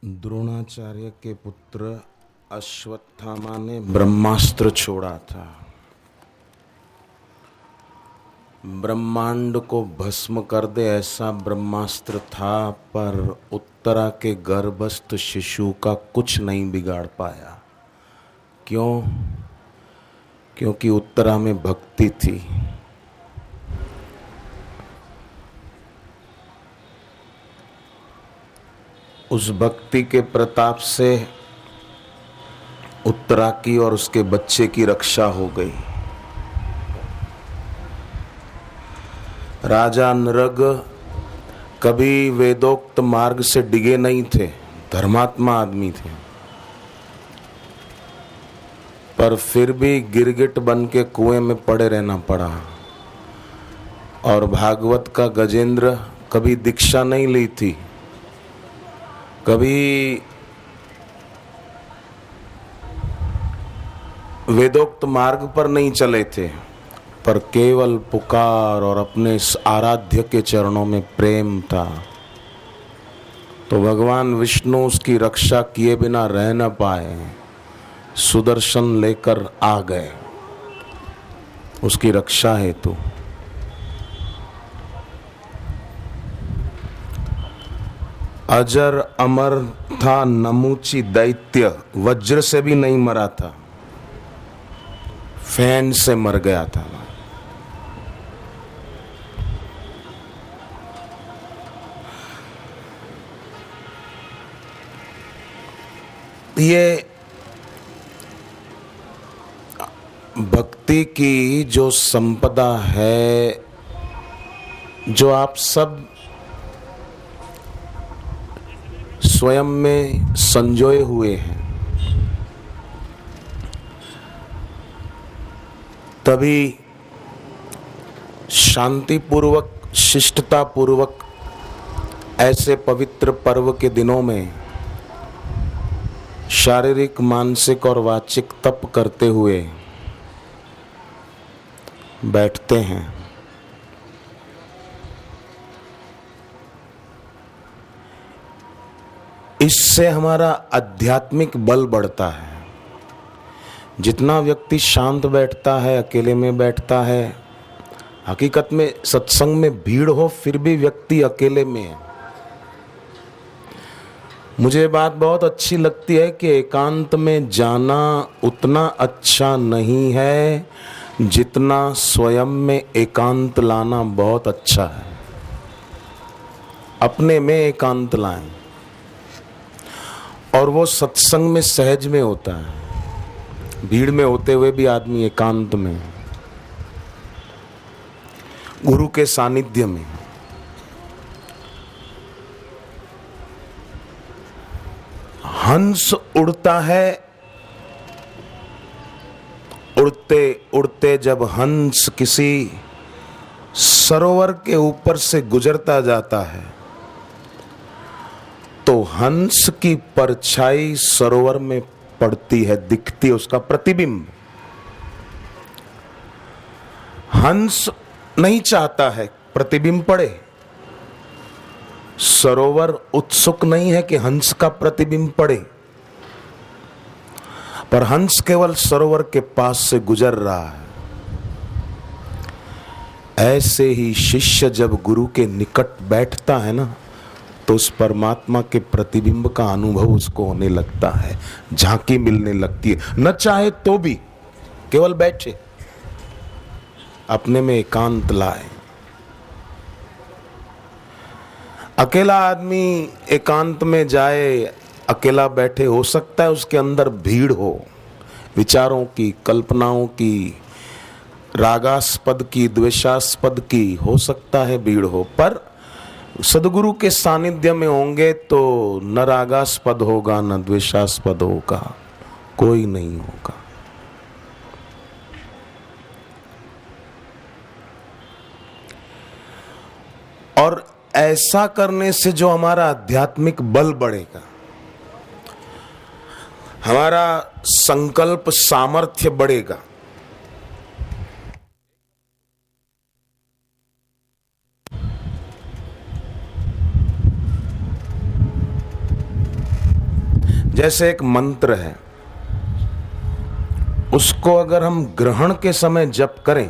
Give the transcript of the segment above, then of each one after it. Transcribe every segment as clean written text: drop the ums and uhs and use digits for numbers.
द्रोणाचार्य के पुत्र अश्वत्थामा ने ब्रह्मास्त्र छोड़ा था। ब्रह्मांड को भस्म कर दे ऐसा ब्रह्मास्त्र था, पर उत्तरा के गर्भस्थ शिशु का कुछ नहीं बिगाड़ पाया। क्यों? क्योंकि उत्तरा में भक्ति थी। उस भक्ति के प्रताप से उत्तरा की और उसके बच्चे की रक्षा हो गई। राजा नृग कभी वेदोक्त मार्ग से डिगे नहीं थे, धर्मात्मा आदमी थे, पर फिर भी गिरगिट बन के कुएं में पड़े रहना पड़ा। और भागवत का गजेंद्र कभी दीक्षा नहीं ली थी, कभी वेदोक्त मार्ग पर नहीं चले थे, पर केवल पुकार और अपने इस आराध्य के चरणों में प्रेम था। तो भगवान विष्णु उसकी रक्षा किए बिना रह न पाए, सुदर्शन लेकर आ गए उसकी रक्षा हेतु। अजर अमर था नमूची दैत्य, वज्र से भी नहीं मरा था, फैन से मर गया था। ये भक्ति की जो संपदा है, जो आप सब स्वयं में संजोए हुए हैं, तभी शांतिपूर्वक, शिष्टतापूर्वक ऐसे पवित्र पर्व के दिनों में शारीरिक, मानसिक और वाचिक तप करते हुए बैठते हैं। इससे हमारा आध्यात्मिक बल बढ़ता है। जितना व्यक्ति शांत बैठता है, अकेले में बैठता है, हकीकत में सत्संग में भीड़ हो फिर भी व्यक्ति अकेले में है। मुझे बात बहुत अच्छी लगती है कि एकांत में जाना उतना अच्छा नहीं है जितना स्वयं में एकांत लाना बहुत अच्छा है। अपने में एकांत लाएं, और वो सत्संग में सहज में होता है। भीड़ में होते हुए भी आदमी एकांत में, गुरु के सानिध्य में। हंस उड़ता है, उड़ते उड़ते जब हंस किसी सरोवर के ऊपर से गुजरता जाता है, तो हंस की परछाई सरोवर में पड़ती है, दिखती है उसका प्रतिबिंब। हंस नहीं चाहता है प्रतिबिंब पड़े, सरोवर उत्सुक नहीं है कि हंस का प्रतिबिंब पड़े, पर हंस केवल सरोवर के पास से गुजर रहा है। ऐसे ही शिष्य जब गुरु के निकट बैठता है ना, तो उस परमात्मा के प्रतिबिंब का अनुभव उसको होने लगता है, झांकी मिलने लगती है। न चाहे तो भी केवल बैठे, अपने में एकांत लाए। अकेला आदमी एकांत में जाए, अकेला बैठे, हो सकता है उसके अंदर भीड़ हो, विचारों की, कल्पनाओं की, रागास्पद की, द्वेषास्पद की, हो सकता है भीड़ हो, पर सदगुरु के सानिध्य में होंगे तो न रागास्पद होगा न द्वेषास्पद होगा, कोई नहीं होगा। और ऐसा करने से जो हमारा आध्यात्मिक बल बढ़ेगा, हमारा संकल्प सामर्थ्य बढ़ेगा। जैसे एक मंत्र है, उसको अगर हम ग्रहण के समय जप करें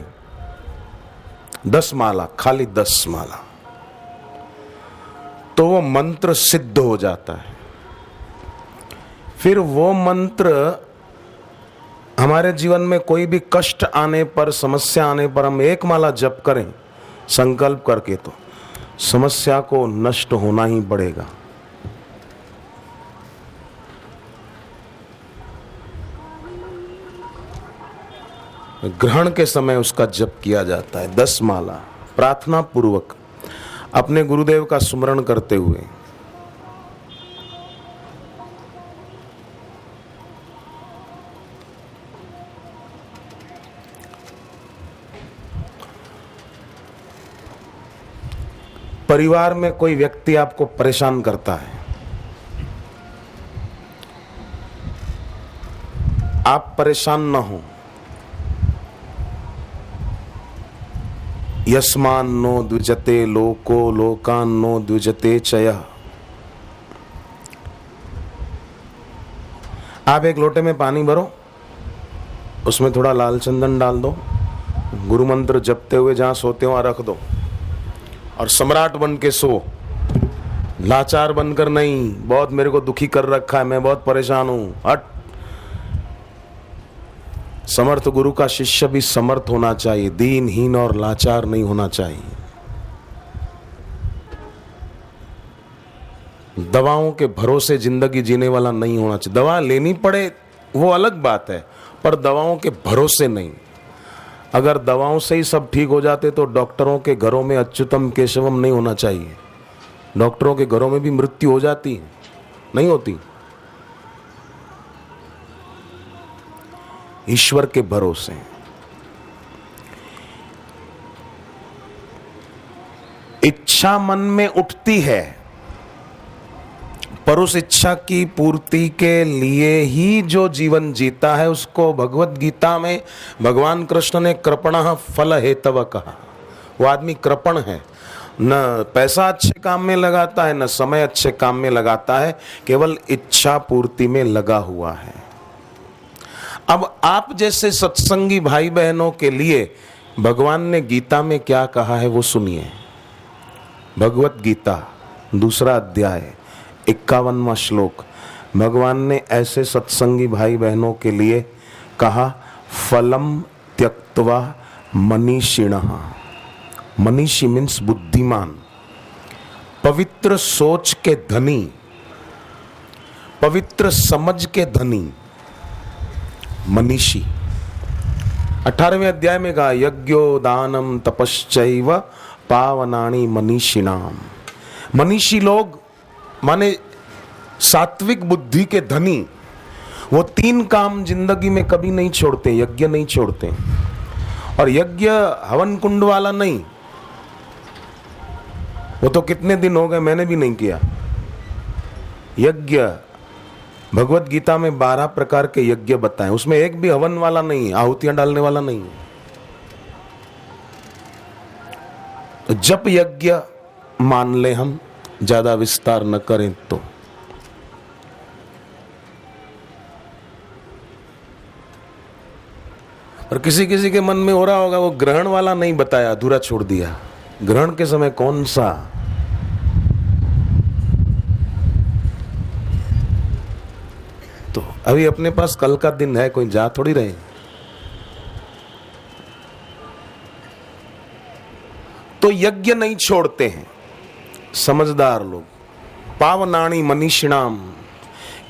10 माला, खाली 10 माला, तो वो मंत्र सिद्ध हो जाता है। फिर वो मंत्र हमारे जीवन में कोई भी कष्ट आने पर, समस्या आने पर हम 1 माला जप करें संकल्प करके, तो समस्या को नष्ट होना ही पड़ेगा। ग्रहण के समय उसका जप किया जाता है 10 माला, प्रार्थना पूर्वक अपने गुरुदेव का स्मरण करते हुए। परिवार में कोई व्यक्ति आपको परेशान करता है, आप परेशान न हो। यस्मान्नो द्विजते लोको लोकान्नो द्विजते चयः। आप एक लोटे में पानी भरो, उसमें थोड़ा लाल चंदन डाल दो, गुरु मंत्र जपते हुए जहां सोते हो वहां रख दो, और सम्राट बन के सो, लाचार बनकर नहीं, बहुत मेरे को दुखी कर रखा है, मैं बहुत परेशान हूं, हट। समर्थ गुरु का शिष्य भी समर्थ होना चाहिए, दीनहीन और लाचार नहीं होना चाहिए। दवाओं के भरोसे जिंदगी जीने वाला नहीं होना चाहिए। दवा लेनी पड़े वो अलग बात है, पर दवाओं के भरोसे नहीं। अगर दवाओं से ही सब ठीक हो जाते तो डॉक्टरों के घरों में अच्युतम केशवम नहीं होना चाहिए। डॉक्टरों के घरों में भी मृत्यु हो जाती है, नहीं होती। ईश्वर के भरोसे। इच्छा मन में उठती है, पर उस इच्छा की पूर्ति के लिए ही जो जीवन जीता है, उसको भगवत गीता में भगवान कृष्ण ने कृपणः फल हेतव कहा। वो आदमी कृपण है, न पैसा अच्छे काम में लगाता है, न समय अच्छे काम में लगाता है, केवल इच्छा पूर्ति में लगा हुआ है। अब आप जैसे सत्संगी भाई बहनों के लिए भगवान ने गीता में क्या कहा है वो सुनिए। भगवत गीता 2 अध्याय 51वां श्लोक। भगवान ने ऐसे सत्संगी भाई बहनों के लिए कहा, फलम त्यक्त्वा मनीषिणः। मनीषी मीन्स बुद्धिमान, पवित्र सोच के धनी, पवित्र समझ के धनी, मनीषी। 18वें अध्याय में कहा, यज्ञो दानम तपश्चैव पावनानि मनीषिणाम। मनीषी लोग माने सात्विक बुद्धि के धनी, वो 3 काम जिंदगी में कभी नहीं छोड़ते, यज्ञ नहीं छोड़ते। और यज्ञ हवन कुंड वाला नहीं, वो तो कितने दिन हो गए मैंने भी नहीं किया। यज्ञ भगवत गीता में 12 प्रकार के यज्ञ बताएं, उसमें एक भी हवन वाला नहीं है, आहुतियां डालने वाला नहीं है। तो जप यज्ञ मान ले हम, ज्यादा विस्तार न करें तो। और किसी किसी के मन में हो रहा होगा वो ग्रहण वाला नहीं बताया, अधूरा छोड़ दिया। ग्रहण के समय कौन सा? तो अभी अपने पास कल का दिन है, कोई जा थोड़ी रहे। तो यज्ञ नहीं छोड़ते हैं समझदार लोग। पावनानि मनीषिणाम,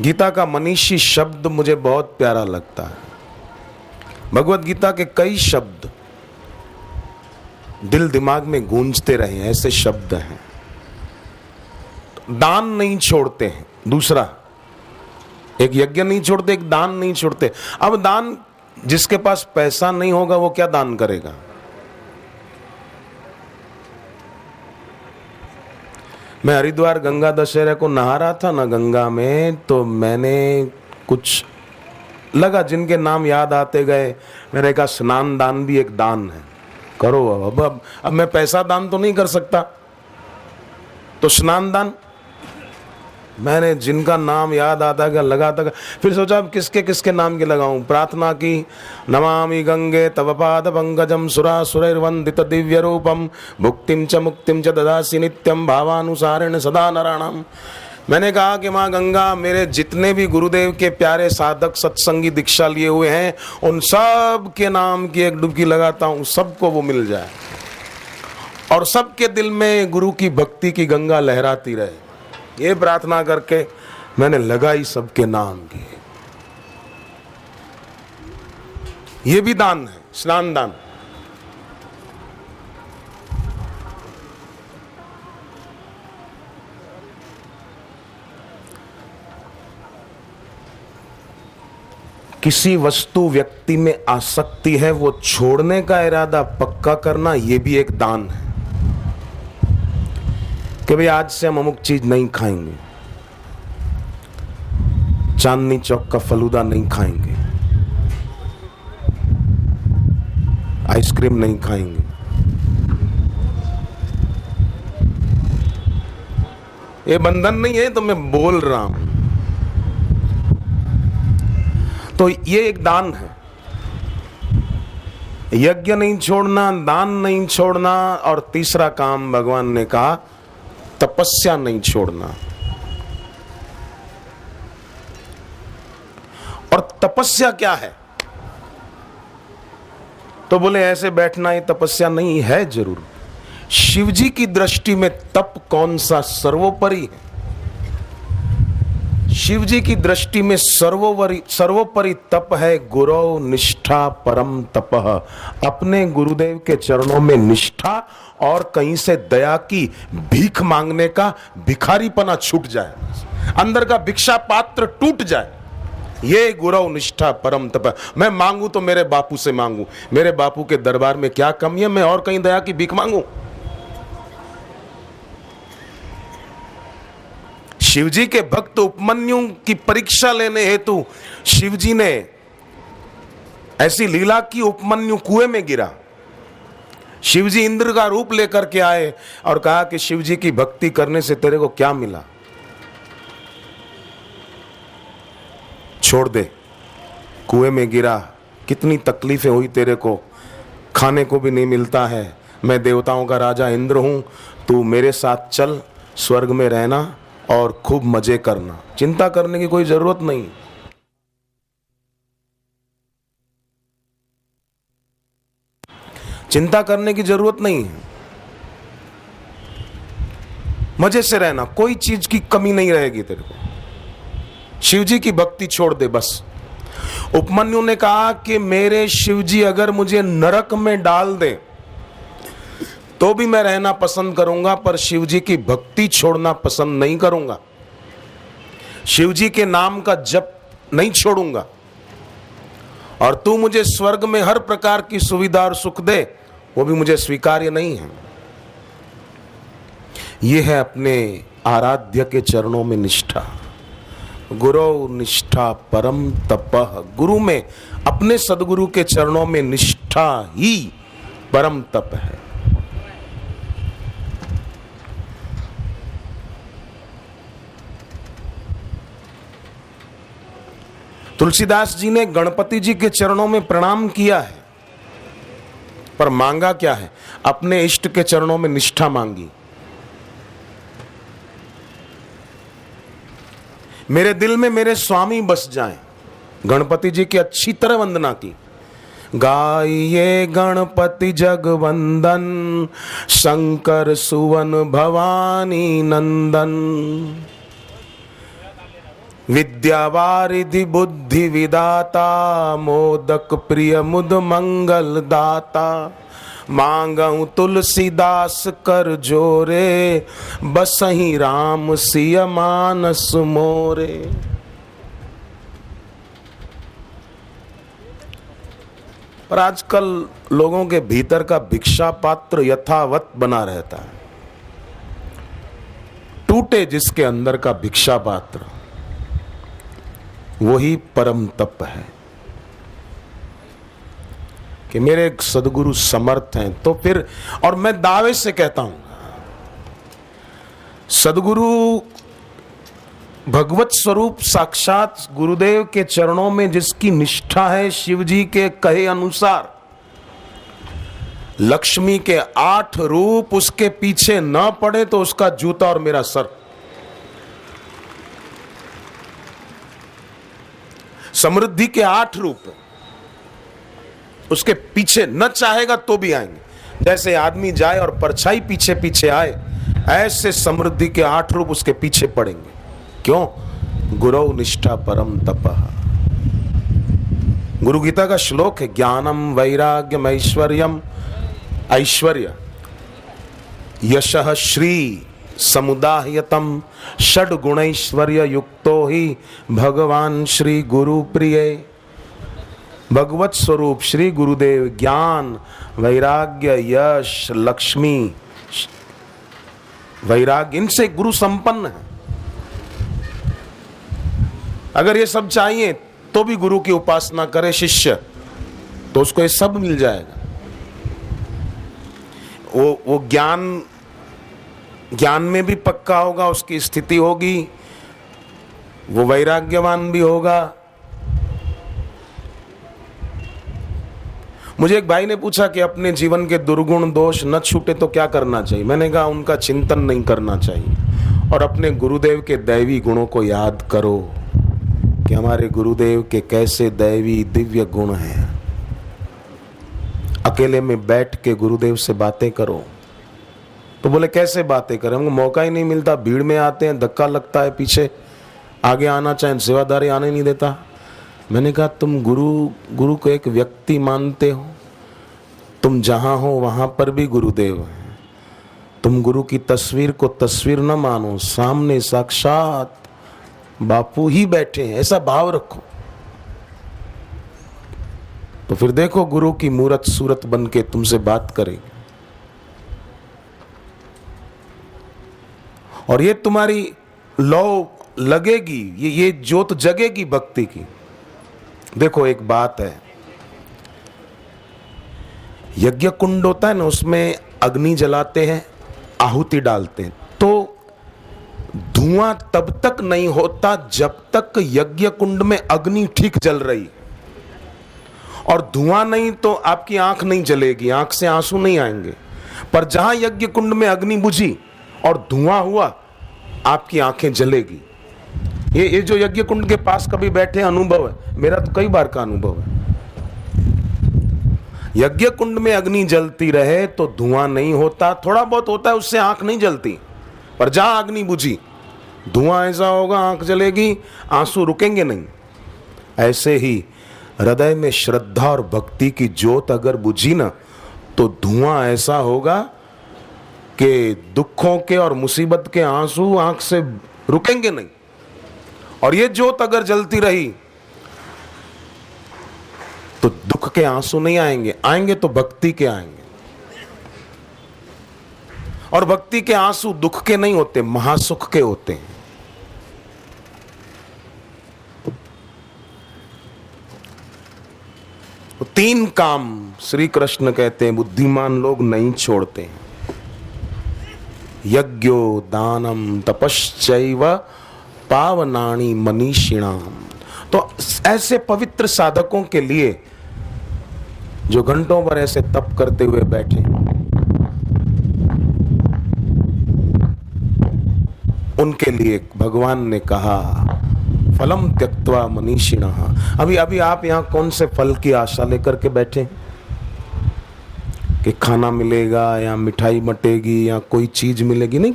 गीता का मनीषी शब्द मुझे बहुत प्यारा लगता है। भगवत गीता के कई शब्द दिल दिमाग में गूंजते रहे, ऐसे शब्द हैं। दान नहीं छोड़ते हैं, दूसरा एक यज्ञ नहीं छोड़ते, एक दान नहीं छोड़ते। अब दान, जिसके पास पैसा नहीं होगा वो क्या दान करेगा? मैं हरिद्वार गंगा दशहरे को नहा रहा था ना गंगा में, तो मैंने कुछ लगा जिनके नाम याद आते गए, मैंने कहा स्नान दान भी एक दान है, करो। अब मैं पैसा दान तो नहीं कर सकता, तो स्नान दान मैंने जिनका नाम याद आता गया लगाता गया, फिर सोचा अब किसके किसके नाम के लगाऊं। प्रार्थना की, नमामि गंगे तव पाद पंकजम सुरासुरैर्वंदित दिव्य रूपम भुक्तिम च मुक्तिम च ददासि नित्यम भावानुसारेण सदा नराणाम। मैंने कहा कि माँ गंगा, मेरे जितने भी गुरुदेव के प्यारे साधक सत्संगी दीक्षा लिए हुए हैं, उन सब के नाम की एक डुबकी लगाता हूँ, सबको वो मिल जाए और सबके दिल में गुरु की भक्ति की गंगा लहराती रहे। ये प्रार्थना करके मैंने लगाई सबके नाम की। ये भी दान है, स्नान दान। किसी वस्तु व्यक्ति में आसक्ति है, वो छोड़ने का इरादा पक्का करना, ये भी एक दान है कि भाई आज से हम अमुक चीज नहीं खाएंगे, चांदनी चौक का फलूदा नहीं खाएंगे, आइसक्रीम नहीं खाएंगे। ये बंधन नहीं है, तो मैं बोल रहा हूं। तो ये एक दान है। यज्ञ नहीं छोड़ना, दान नहीं छोड़ना, और तीसरा काम भगवान ने कहा तपस्या नहीं छोड़ना। और तपस्या क्या है? तो बोले ऐसे बैठना ही तपस्या नहीं है। जरूर शिव जी की दृष्टि में तप कौन सा सर्वोपरि है? शिव जी की दृष्टि में सर्वोपरि तप है गुरु निष्ठा परम तपः। अपने गुरुदेव के चरणों में निष्ठा और कहीं से दया की भीख मांगने का भिखारीपना छूट जाए, अंदर का भिक्षा पात्र टूट जाए। ये गुरु निष्ठा परम तप। मैं मांगू तो मेरे बापू से मांगू, मेरे बापू के दरबार में क्या कमी है, मैं और कहीं दया की भीख मांगू? शिवजी के भक्त उपमन्यु की परीक्षा लेने हेतु शिवजी ने ऐसी लीला की, उपमन्यु कुएं में गिरा। शिवजी इंद्र का रूप लेकर के आए और कहा कि शिवजी की भक्ति करने से तेरे को क्या मिला, छोड़ दे। कुएं में गिरा, कितनी तकलीफें हुई तेरे को, खाने को भी नहीं मिलता है। मैं देवताओं का राजा इंद्र हूं, तू मेरे साथ चल, स्वर्ग में रहना और खूब मजे करना, चिंता करने की कोई जरूरत नहीं। चिंता करने की जरूरत नहीं है, मजे से रहना, कोई चीज की कमी नहीं रहेगी तेरे को। शिवजी की भक्ति छोड़ दे बस। उपमन्यु ने कहा कि मेरे शिवजी अगर मुझे नरक में डाल दे तो भी मैं रहना पसंद करूंगा, पर शिवजी की भक्ति छोड़ना पसंद नहीं करूंगा। शिवजी के नाम का जप नहीं छोड़ूंगा, और तू मुझे स्वर्ग में हर प्रकार की सुविधा और सुख दे, वो भी मुझे स्वीकार्य नहीं है। यह है अपने आराध्य के चरणों में निष्ठा। गुरु निष्ठा परम तपः। गुरु में, अपने सदगुरु के चरणों में निष्ठा ही परम तप है। तुलसीदास जी ने गणपति जी के चरणों में प्रणाम किया है, पर मांगा क्या है? अपने इष्ट के चरणों में निष्ठा मांगी। मेरे दिल में मेरे स्वामी बस जाएं। गणपति जी की अच्छी तरह वंदना की। गाइए गणपति जगवंदन, शंकर सुवन भवानी नंदन। विद्यावारिधि बुद्धि विदाता, मोदक प्रिय मुद मंगल दाता। मांगऊं तुलसीदास कर जोरे, बसहि राम सिय मानस मोरे। पर आजकल लोगों के भीतर का भिक्षा पात्र यथावत बना रहता है। टूटे जिसके अंदर का भिक्षा पात्र, वही परम तप है। कि मेरे सदगुरु समर्थ हैं, तो फिर, और मैं दावे से कहता हूं, सदगुरु भगवत स्वरूप साक्षात गुरुदेव के चरणों में जिसकी निष्ठा है, शिव जी के कहे अनुसार लक्ष्मी के 8 रूप उसके पीछे न पड़े तो उसका जूता और मेरा सर। समृद्धि के 8 रूप उसके पीछे न चाहेगा तो भी आएंगे। जैसे आदमी जाए और परछाई पीछे पीछे आए, ऐसे समृद्धि के 8 रूप उसके पीछे पड़ेंगे। क्यों? गुरौ निष्ठा परम तपः। गुरु गीता का श्लोक है, ज्ञानम वैराग्यम ऐश्वर्यम, ऐश्वर्य यशः श्री समुदायतम षड गुणैश्वर्य युक्तो ही भगवान श्री गुरु प्रिय। भगवत स्वरूप श्री गुरुदेव ज्ञान, वैराग्य, यश, लक्ष्मी, वैराग्य, इनसे गुरु संपन्न है। अगर ये सब चाहिए तो भी गुरु की उपासना करे शिष्य तो उसको ये सब मिल जाएगा। वो ज्ञान में भी पक्का होगा, उसकी स्थिति होगी, वो वैराग्यवान भी होगा। मुझे एक भाई ने पूछा कि अपने जीवन के दुर्गुण दोष न छूटे तो क्या करना चाहिए। मैंने कहा उनका चिंतन नहीं करना चाहिए और अपने गुरुदेव के दैवी गुणों को याद करो कि हमारे गुरुदेव के कैसे दैवी दिव्य गुण हैं। अकेले में बैठ के गुरुदेव से बातें करो। तो बोले कैसे बातें करें, हमको मौका ही नहीं मिलता, भीड़ में आते हैं, धक्का लगता है, पीछे आगे आना चाहे सेवादारी आने नहीं देता। मैंने कहा तुम गुरु को एक व्यक्ति मानते हो, तुम जहां हो वहां पर भी गुरुदेव हैं। तुम गुरु की तस्वीर को तस्वीर न मानो, सामने साक्षात बापू ही बैठे हैं, ऐसा भाव रखो। तो फिर देखो गुरु की मूरत सूरत बन के तुमसे बात करेगी और ये तुम्हारी लौ लगेगी, ये ज्योत जगेगी भक्ति की। देखो एक बात है, यज्ञ कुंड होता है ना, उसमें अग्नि जलाते हैं, आहुति डालते हैं, तो धुआं तब तक नहीं होता जब तक यज्ञ कुंड में अग्नि ठीक जल रही। और धुआं नहीं तो आपकी आंख नहीं जलेगी, आंख से आंसू नहीं आएंगे। पर जहां यज्ञ कुंड में अग्नि बुझी और धुआं हुआ, आपकी आंखें जलेगी। ये जो यज्ञ कुंड के पास कभी बैठे अनुभव है, मेरा तो कई बार का अनुभव है। यज्ञ कुंड में अग्नि जलती रहे तो धुआं नहीं होता, थोड़ा बहुत होता है, उससे आंख नहीं जलती। पर जहां अग्नि बुझी, धुआं ऐसा होगा, आंख जलेगी, आंसू रुकेंगे नहीं। ऐसे ही हृदय में श्रद्धा और भक्ति की ज्योत अगर बुझी ना, तो धुआं ऐसा होगा कि दुखों के और मुसीबत के आंसू आंख से रुकेंगे नहीं। और ये ज्योत अगर जलती रही तो दुख के आंसू नहीं आएंगे, आएंगे तो भक्ति के आएंगे। और भक्ति के आंसू दुख के नहीं होते, महासुख के होते हैं। तो 3 काम श्री कृष्ण कहते हैं बुद्धिमान लोग नहीं छोड़ते हैं, यज्ञो दानम तपश्चैव पावनानि मनीषिणाम। तो ऐसे पवित्र साधकों के लिए जो घंटों भर ऐसे तप करते हुए बैठे, उनके लिए भगवान ने कहा फलम त्यक्त्वा मनीषिणः। अभी आप यहाँ कौन से फल की आशा लेकर के बैठे कि खाना मिलेगा या मिठाई बटेगी या कोई चीज मिलेगी? नहीं,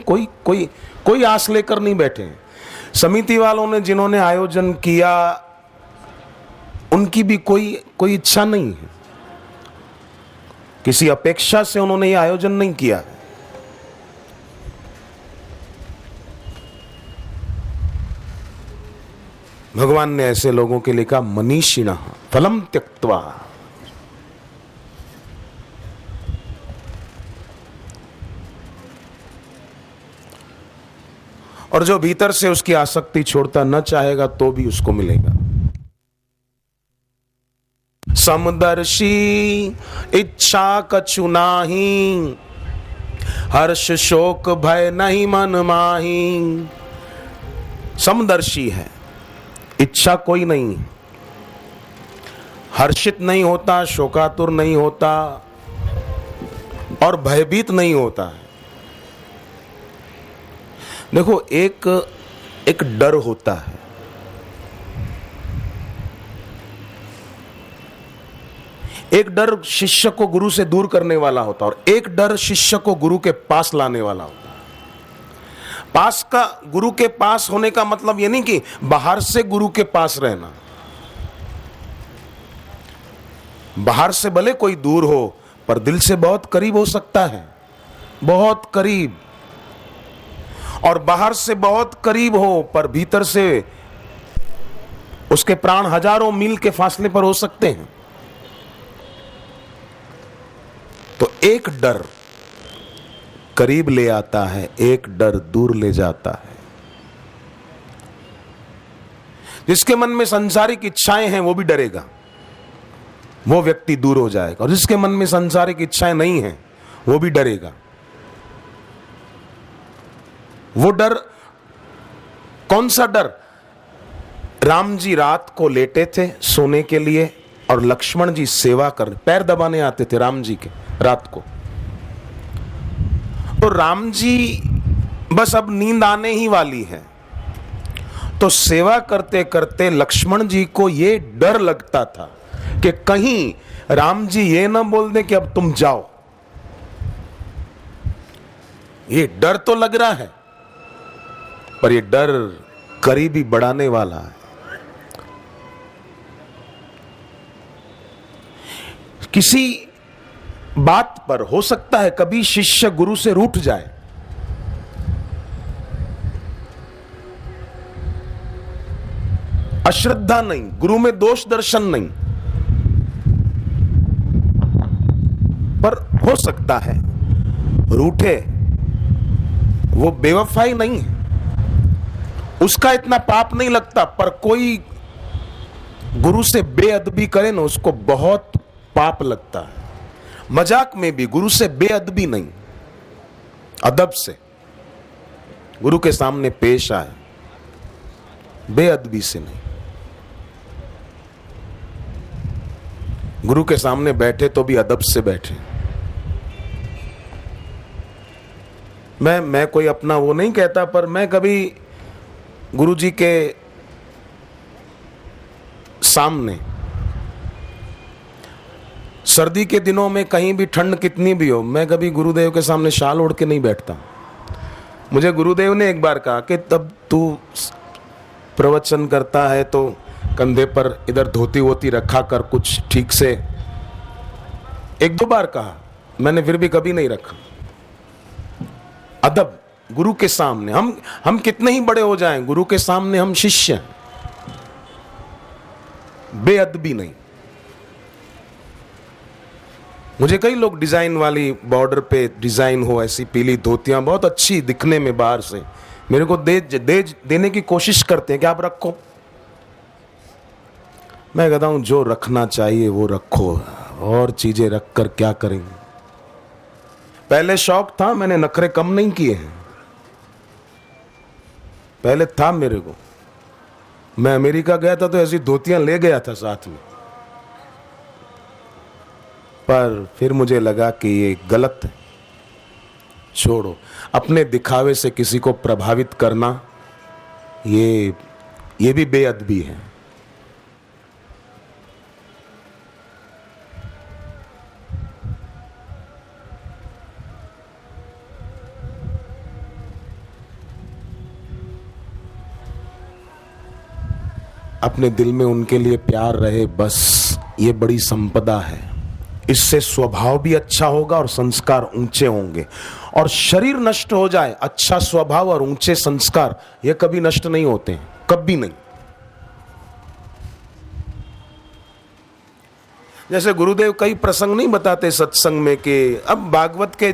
कोई आस लेकर नहीं बैठे हैं। समिति वालों ने जिन्होंने आयोजन किया, उनकी भी कोई इच्छा नहीं है, किसी अपेक्षा से उन्होंने ये आयोजन नहीं किया। भगवान ने ऐसे लोगों के लिए कहा मनीषिणः फलम त्यक्त्वा। और जो भीतर से उसकी आसक्ति छोड़ता न चाहेगा तो भी उसको मिलेगा। समदर्शी इच्छा कछु नाही, हर्ष शोक भय नहीं मन माही। समदर्शी है, इच्छा कोई नहीं, हर्षित नहीं होता, शोकातुर नहीं होता और भयभीत नहीं होता है। देखो, एक डर होता है, एक डर शिष्य को गुरु से दूर करने वाला होता है और एक डर शिष्य को गुरु के पास लाने वाला होता है। पास का, गुरु के पास होने का मतलब ये नहीं कि बाहर से गुरु के पास रहना, बाहर से भले कोई दूर हो पर दिल से बहुत करीब हो सकता है, बहुत करीब, और बाहर से बहुत करीब हो पर भीतर से उसके प्राण हजारों मील के फासले पर हो सकते हैं। तो एक डर करीब ले आता है, एक डर दूर ले जाता है। जिसके मन में सांसारिक इच्छाएं हैं वो भी डरेगा, वो व्यक्ति दूर हो जाएगा, और जिसके मन में सांसारिक इच्छाएं नहीं हैं वो भी डरेगा। वो डर, कौन सा डर? राम जी रात को लेटे थे सोने के लिए और लक्ष्मण जी सेवा कर, पैर दबाने आते थे राम जी के रात को। तो राम जी बस अब नींद आने ही वाली है, तो सेवा करते करते लक्ष्मण जी को ये डर लगता था कि कहीं राम जी ये ना बोल दें कि अब तुम जाओ। ये डर तो लग रहा है पर ये डर करीबी बढ़ाने वाला है। किसी बात पर हो सकता है कभी शिष्य गुरु से रूठ जाए, अश्रद्धा नहीं, गुरु में दोष दर्शन नहीं, पर हो सकता है रूठे। वो बेवफाई नहीं है, उसका इतना पाप नहीं लगता, पर कोई गुरु से बेअदबी करे ना उसको बहुत पाप लगता है। मजाक में भी गुरु से बेअदबी नहीं, अदब से गुरु के सामने पेश आए, बेअदबी से नहीं। गुरु के सामने बैठे तो भी अदब से बैठे। मैं कोई अपना वो नहीं कहता, पर मैं कभी गुरु जी के सामने सर्दी के दिनों में कहीं भी ठंड कितनी भी हो, मैं कभी गुरुदेव के सामने शाल ओढ़ के नहीं बैठता। मुझे गुरुदेव ने एक बार कहा कि तब तू प्रवचन करता है तो कंधे पर इधर धोती वोती रखा कर, कुछ ठीक से। एक दो बार कहा, मैंने फिर भी कभी नहीं रखा। अदब गुरु के सामने, हम कितने ही बड़े हो जाएं, गुरु के सामने हम शिष्य हैं, बेअदबी नहीं। मुझे कई लोग डिजाइन वाली, बॉर्डर पे डिजाइन हो ऐसी पीली धोतियां बहुत अच्छी दिखने में बाहर से, मेरे को देने की कोशिश करते हैं कि आप रखो। मैं कहता हूं जो रखना चाहिए वो रखो, और चीजें रखकर क्या करेंगे। पहले शौक था, मैंने नखरे कम नहीं किए हैं, पहले था मेरे को। मैं अमेरिका गया था तो ऐसी धोतियां ले गया था साथ में, पर फिर मुझे लगा कि ये गलत है, छोड़ो। अपने दिखावे से किसी को प्रभावित करना ये भी बेअदबी है। अपने दिल में उनके लिए प्यार रहे, बस ये बड़ी संपदा है। इससे स्वभाव भी अच्छा होगा और संस्कार ऊंचे होंगे। और शरीर नष्ट हो जाए, अच्छा स्वभाव और ऊंचे संस्कार ये कभी नष्ट नहीं होते हैं, कभी नहीं। जैसे गुरुदेव कई प्रसंग नहीं बताते सत्संग में कि अब भागवत के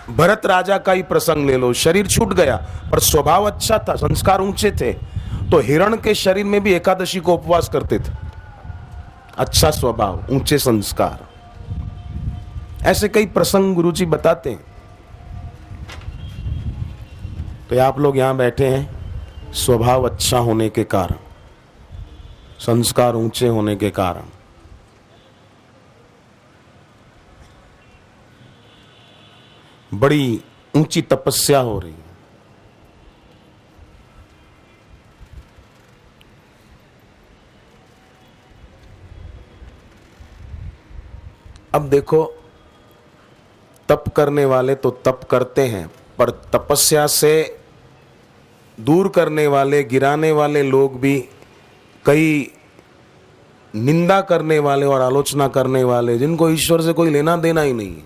भरत राजा का ही प्रसंग ले लो, शरीर छूट गया पर स्वभाव अच्छा था, संस्कार ऊंचे थे, तो हिरण के शरीर में भी एकादशी को उपवास करते थे। अच्छा स्वभाव, ऊंचे संस्कार, ऐसे कई प्रसंग गुरुजी बताते हैं। तो आप लोग यहां बैठे हैं, स्वभाव अच्छा होने के कारण, संस्कार ऊंचे होने के कारण बड़ी ऊंची तपस्या हो रही है। अब देखो, तप करने वाले तो तप करते हैं, पर तपस्या से दूर करने वाले, गिराने वाले लोग भी, कई निंदा करने वाले और आलोचना करने वाले, जिनको ईश्वर से कोई लेना देना ही नहीं है।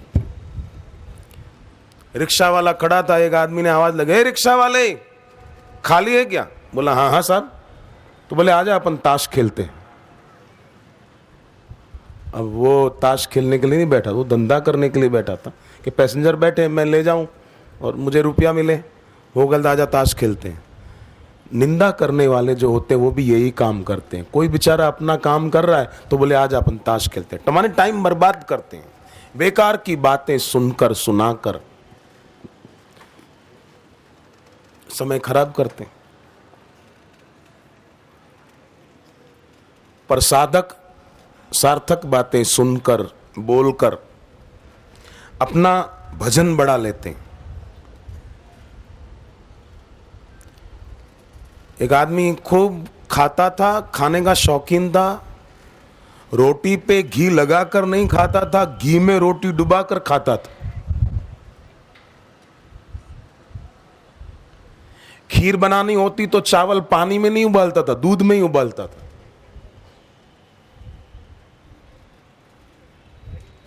रिक्शा वाला खड़ा था, एक आदमी ने आवाज लगे, रिक्शा वाले खाली है क्या? बोला हाँ हाँ साहब। तो बोले आजा अपन ताश खेलते हैं। अब वो ताश खेलने के लिए नहीं बैठा, वो धंधा करने के लिए बैठा था कि पैसेंजर बैठे मैं ले जाऊं और मुझे रुपया मिले। वो गलत, आजा ताश खेलते हैं। निंदा करने वाले जो होते हैं वो भी यही काम करते हैं। कोई बेचारा अपना काम कर रहा है तो बोले आज अपन ताश खेलते हैं। तुम्हारे टाइम बर्बाद करते हैं, बेकार की बातें सुनकर सुनाकर समय खराब करते हैं। पर साधक सार्थक बातें सुनकर, बोलकर अपना भजन बढ़ा लेते हैं। एक आदमी खूब खाता था, खाने का शौकीन था, रोटी पे घी लगाकर नहीं खाता था, घी में रोटी डुबाकर खाता था। खीर बनानी होती तो चावल पानी में नहीं उबालता था, दूध में ही उबालता था।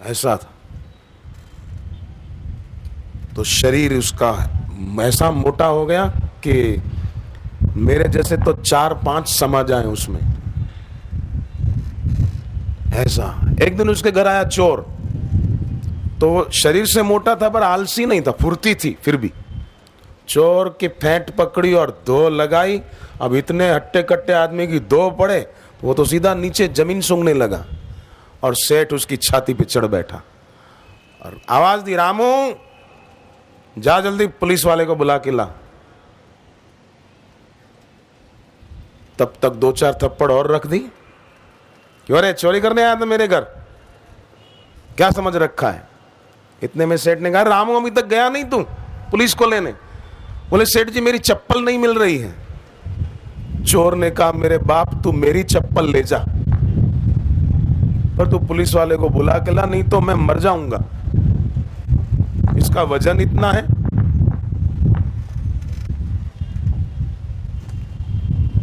ऐसा था। तो शरीर उसका ऐसा मोटा हो गया कि मेरे जैसे तो 4-5 समा जाए उसमें। ऐसा। एक दिन उसके घर आया चोर। तो शरीर से मोटा था पर आलसी नहीं था, फुर्ती थी। फिर भी चोर की फेंट पकड़ी और दो लगाई। अब इतने हट्टे कट्टे आदमी की दो पड़े, वो तो सीधा नीचे जमीन सूंघने लगा और सेठ उसकी छाती पे चढ़ बैठा और आवाज दी, रामू जा जल्दी पुलिस वाले को बुला के ला। तब तक 2-4 थप्पड़ और रख दी। क्यों रे, चोरी करने आया था मेरे घर, क्या समझ रखा है? इतने में सेठ ने कहा, रामू अभी तक गया नहीं तू पुलिस को लेने? बोले सेठ जी मेरी चप्पल नहीं मिल रही है। चोर ने कहा, मेरे बाप तू मेरी चप्पल ले जा, पर तू पुलिस वाले को बुला के ला, नहीं तो मैं मर जाऊंगा। इसका वजन इतना है।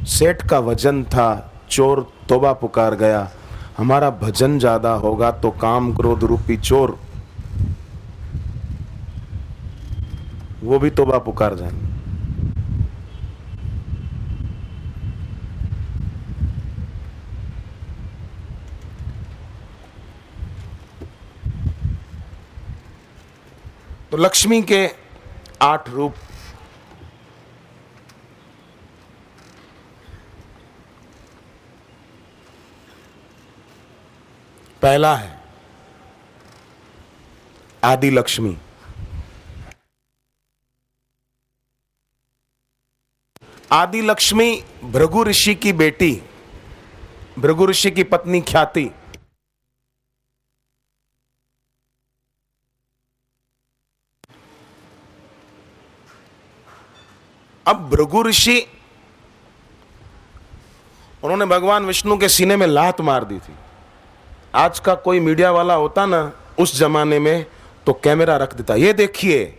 सेठ का वजन था। चोर तौबा पुकार गया, हमारा भजन ज्यादा होगा तो काम क्रोध रूपी चोर वो भी तौबा पुकार जाएंगे। तो लक्ष्मी के 8 रूप। पहला है आदि लक्ष्मी। आदि लक्ष्मी भृगु ऋषि की बेटी, भृगु ऋषि की पत्नी ख्याति। अब भृगु ऋषि, उन्होंने भगवान विष्णु के सीने में लात मार दी थी। आज का कोई मीडिया वाला होता ना उस जमाने में तो कैमरा रख देता, ये देखिए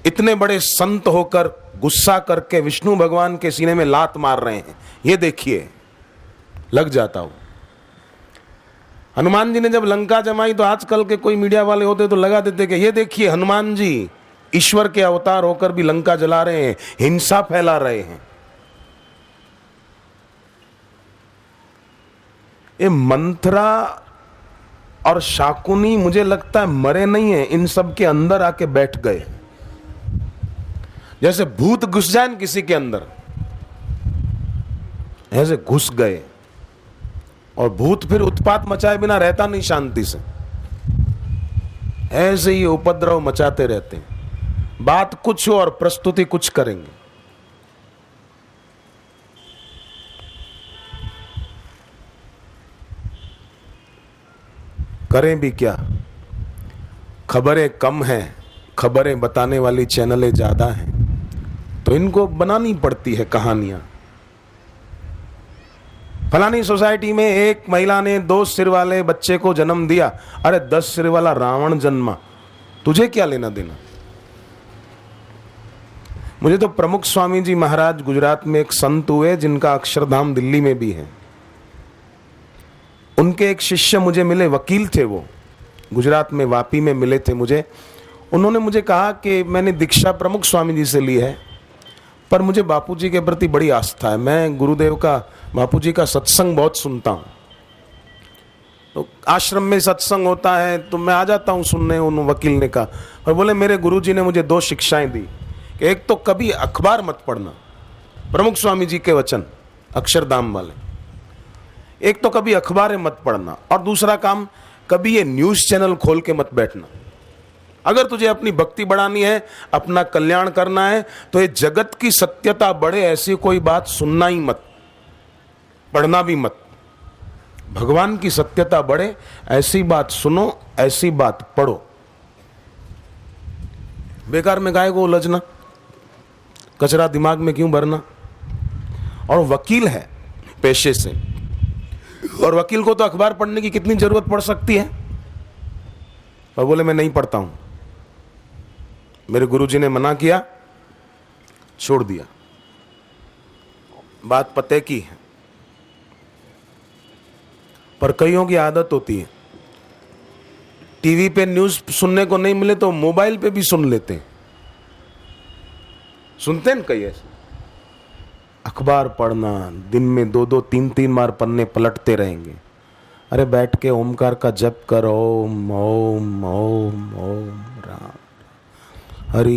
इतने बड़े संत होकर गुस्सा करके विष्णु भगवान के सीने में लात मार रहे हैं, ये देखिए, लग जाता हो। हनुमान जी ने जब लंका जमाई तो आजकल के कोई मीडिया वाले होते तो लगा देते कि ये देखिए हनुमान जी ईश्वर के अवतार होकर भी लंका जला रहे हैं, हिंसा फैला रहे हैं। ये मंथरा और शाकुनी मुझे लगता है मरे नहीं है, इन सब के अंदर आके बैठ गए। जैसे भूत घुस जाए किसी के अंदर, ऐसे घुस गए। और भूत फिर उत्पात मचाए बिना रहता नहीं शांति से, ऐसे ही उपद्रव मचाते रहते हैं। बात कुछ हो और प्रस्तुति कुछ करेंगे। करें भी क्या, खबरें कम हैं, खबरें बताने वाली चैनलें ज़्यादा हैं, तो इनको बनानी पड़ती है कहानियाँ। फलानी सोसाइटी में एक महिला ने 2 सिर वाले बच्चे को जन्म दिया, अरे 10 सिर वाला रावण जन्मा, तुझे क्या लेना देना। मुझे तो प्रमुख स्वामी जी महाराज गुजरात में एक संत हुए जिनका अक्षरधाम दिल्ली में भी है, उनके एक शिष्य मुझे मिले, वकील थे वो, गुजरात में वापी में मिले थे मुझे। उन्होंने मुझे कहा कि मैंने दीक्षा प्रमुख स्वामी जी से ली है, पर मुझे बापूजी के प्रति बड़ी आस्था है, मैं गुरुदेव का, बापूजी का सत्संग बहुत सुनता हूँ। तो आश्रम में सत्संग होता है तो मैं आ जाता हूँ सुनने। उन वकील ने कहा, और बोले मेरे गुरुजी ने मुझे 2 शिक्षाएं दी कि एक तो कभी अखबार मत पढ़ना, प्रमुख स्वामी जी के वचन अक्षरधाम वाले, एक तो कभी अखबारें मत पढ़ना, और दूसरा काम कभी ये न्यूज़ चैनल खोल के मत बैठना। अगर तुझे अपनी भक्ति बढ़ानी है, अपना कल्याण करना है, तो ये जगत की सत्यता बढ़े ऐसी कोई बात सुनना ही मत, पढ़ना भी मत। भगवान की सत्यता बढ़े ऐसी बात सुनो, ऐसी बात पढ़ो। बेकार में गाय को उलझना, कचरा दिमाग में क्यों भरना। और वकील है पेशे से, और वकील को तो अखबार पढ़ने की कितनी जरूरत पड़ सकती है। और बोले मैं नहीं पढ़ता हूं, मेरे गुरुजी ने मना किया, छोड़ दिया। बात पते की है, पर कईयों की आदत होती है, टीवी पे न्यूज़ सुनने को नहीं मिले तो मोबाइल पे भी सुन लेते हैं। सुनते हैं कई ऐसे, अखबार पढ़ना, दिन में 2-2 3-3 बार पन्ने पलटते रहेंगे। अरे बैठ के ओमकार का जप करो, ओम ओम ओम ओम राम हरि।